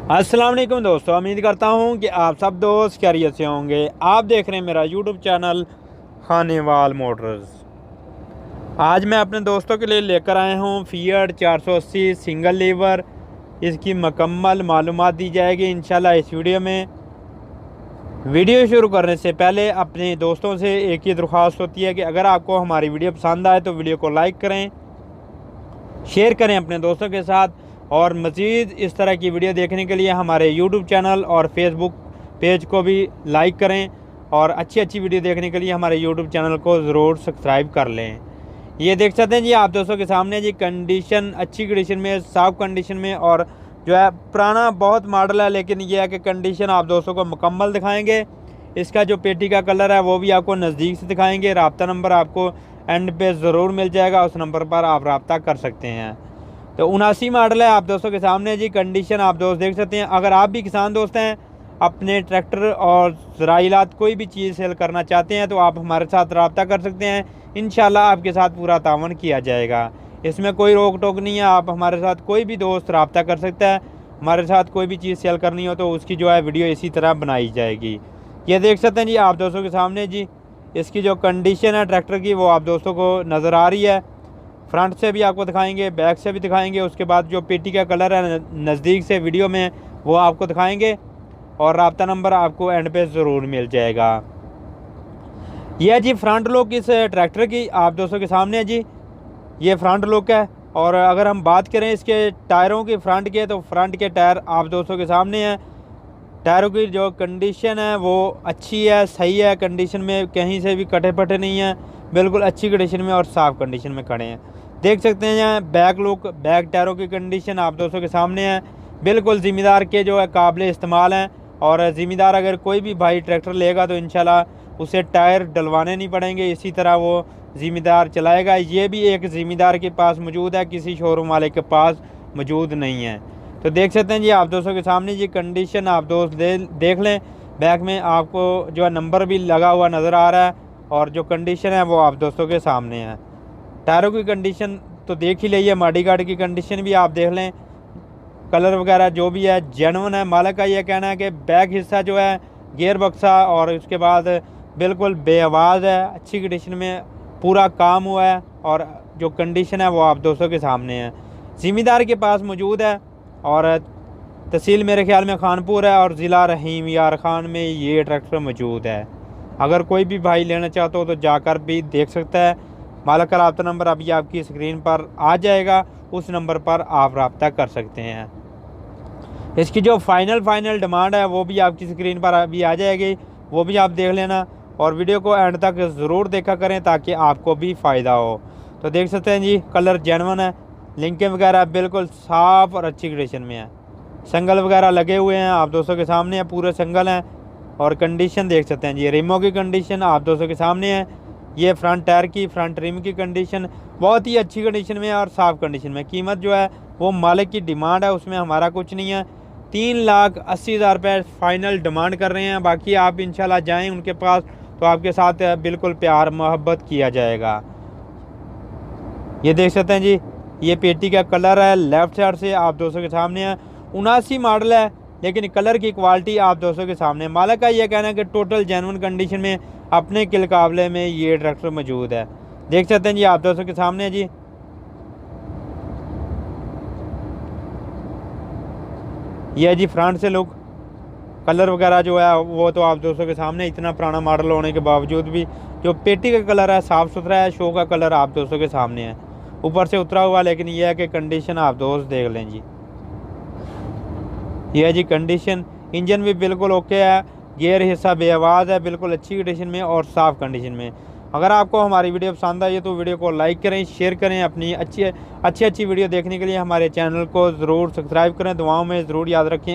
अस्सलाम वालेकुम दोस्तों, उम्मीद करता हूँ कि आप सब दोस्त खैरियत से होंगे। आप देख रहे हैं मेरा यूट्यूब चैनल खानेवाल मोटर्स। आज मैं अपने दोस्तों के लिए लेकर आया हूँ फिएट 480 सिंगल लीवर। इसकी मुकम्मल मालूमात दी जाएगी इंशाल्लाह इस वीडियो में। वीडियो शुरू करने से पहले अपने दोस्तों से एक ही दरख्वास्त होती है कि अगर आपको हमारी वीडियो पसंद आए तो वीडियो को लाइक करें, शेयर करें अपने दोस्तों के साथ, और मज़ीद इस तरह की वीडियो देखने के लिए हमारे यूट्यूब चैनल और फेसबुक पेज को भी लाइक करें, और अच्छी अच्छी वीडियो देखने के लिए हमारे यूट्यूब चैनल को ज़रूर सब्सक्राइब कर लें। ये देख सकते हैं जी आप दोस्तों के सामने जी, कंडीशन अच्छी कंडीशन में, साफ कंडीशन में, और जो है पुराना बहुत मॉडल है, लेकिन यह है कि कंडीशन आप दोस्तों को मुकम्मल दिखाएंगे। इसका जो पेटी का कलर है वो भी आपको नज़दीक से दिखाएंगे। रब्ता नंबर आपको एंड पे ज़रूर मिल जाएगा, उस नंबर पर आप रब्ता कर सकते हैं। तो 79 मॉडल है आप दोस्तों के सामने जी। कंडीशन आप दोस्त देख सकते हैं। अगर आप भी किसान दोस्त हैं, अपने ट्रैक्टर और ज़राइलात कोई भी चीज़ सेल करना चाहते हैं तो आप हमारे साथ रब्ता कर सकते हैं। इंशाल्लाह आपके साथ पूरा तावन किया जाएगा। इसमें कोई रोक टोक नहीं है। आप हमारे साथ कोई भी दोस्त रब्ता कर सकता है। हमारे साथ कोई भी चीज़ सेल करनी हो तो उसकी जो है वीडियो इसी तरह बनाई जाएगी। ये देख सकते हैं जी आप दोस्तों के सामने जी, इसकी जो कंडीशन है ट्रैक्टर की वो आप दोस्तों को नज़र आ रही है। फ्रंट से भी आपको दिखाएंगे, बैक से भी दिखाएंगे। उसके बाद जो पेटी का कलर है नज़दीक से वीडियो में वो आपको दिखाएंगे, और रब्ता नंबर आपको एंड पे ज़रूर मिल जाएगा। यह जी फ्रंट लुक इस ट्रैक्टर की आप दोस्तों के सामने है जी। ये फ्रंट लुक है। और अगर हम बात करें इसके टायरों की फ्रंट के, तो फ्रंट के टायर आप दोस्तों के सामने हैं। टायरों की जो कंडीशन है वो अच्छी है, सही है कंडीशन में, कहीं से भी कटे पटे नहीं हैं, बिल्कुल अच्छी कंडीशन में और साफ़ कंडीशन में खड़े हैं। देख सकते हैं यहाँ बैक लुक, बैक टायरों की कंडीशन आप दोस्तों के सामने है। बिल्कुल ज़िम्मेदार के जो है काबिल इस्तेमाल हैं, और ज़िम्मेदार अगर कोई भी भाई ट्रैक्टर लेगा तो इंशाल्लाह उसे टायर डलवाने नहीं पड़ेंगे, इसी तरह वो ज़िम्मेदार चलाएगा। ये भी एक ज़िम्मेदार के पास मौजूद है, किसी शोरूम वाले के पास मौजूद नहीं है। तो देख सकते हैं जी आप दोस्तों के सामने ये कंडीशन आप दोस्त देख लें। बैक में आपको जो है नंबर भी लगा हुआ नज़र आ रहा है, और जो कंडीशन है वो आप दोस्तों के सामने है। टायरों की कंडीशन तो देख ही ली है, मॉडी गार्ड की कंडीशन भी आप देख लें। कलर वगैरह जो भी है जेन्युइन है। मालिक का ये कहना है कि बैक हिस्सा जो है गियर बक्सा और उसके बाद बिल्कुल बेआवाज़ है, अच्छी कंडीशन में पूरा काम हुआ है, और जो कंडीशन है वो आप दोस्तों के सामने है। ज़िम्मेदार के पास मौजूद है, और तहसील मेरे ख्याल में खानपुर है, और ज़िला रहीम यार खान में ये ट्रैक्टर मौजूद है। अगर कोई भी भाई लेना चाहता हो तो जाकर भी देख सकता है। मालिक का रब्ता नंबर अभी आपकी स्क्रीन पर आ जाएगा, उस नंबर पर आप रब्ता कर सकते हैं। इसकी जो फाइनल डिमांड है वो भी आपकी स्क्रीन पर अभी आ जाएगी, वो भी आप देख लेना, और वीडियो को एंड तक ज़रूर देखा करें ताकि आपको भी फ़ायदा हो। तो देख सकते हैं जी कलर जेन्युइन है, लिंकें वगैरह बिल्कुल साफ़ और अच्छी कंडीशन में है। संगल वगैरह लगे हुए हैं आप दोस्तों के सामने है, पूरे संगल हैं। और कंडीशन देख सकते हैं जी, रिमों की कंडीशन आप दोस्तों के सामने है। ये फ्रंट टायर की, फ्रंट रिम की कंडीशन बहुत ही अच्छी कंडीशन में है और साफ़ कंडीशन में। कीमत जो है वो मालिक की डिमांड है, उसमें हमारा कुछ नहीं है। 3,80,000 रुपये फ़ाइनल डिमांड कर रहे हैं। बाकी आप इंशाल्लाह जाएं उनके पास तो आपके साथ बिल्कुल प्यार मोहब्बत किया जाएगा। ये देख सकते हैं जी, ये पेटी का कलर है लेफ़्ट साइड से आप दोस्तों के सामने है। 79 मॉडल है, लेकिन कलर की क्वालिटी आप दोस्तों के सामने। मालिक का ये कहना है कि टोटल जेन्युइन कंडीशन में अपने के मुकाबले में ये ट्रैक्टर मौजूद है। देख सकते हैं जी आप दोस्तों के सामने जी। यह जी फ्रंट से लुक, कलर वगैरह जो है वो तो आप दोस्तों के सामने। इतना पुराना मॉडल होने के बावजूद भी जो पेटी का कलर है साफ़ सुथरा है, शो का कलर आप दोस्तों के सामने है, ऊपर से उतरा हुआ। लेकिन यह है कि कंडीशन आप दोस्त देख लें जी। यह जी कंडीशन, इंजन भी बिल्कुल ओके है, गियर हिस्सा बेआवाज़ है, बिल्कुल अच्छी कंडीशन में और साफ़ कंडीशन में। अगर आपको हमारी वीडियो पसंद आई तो वीडियो को लाइक करें, शेयर करें। अपनी अच्छी वीडियो देखने के लिए हमारे चैनल को ज़रूर सब्सक्राइब करें। दुआओं में ज़रूर याद रखें।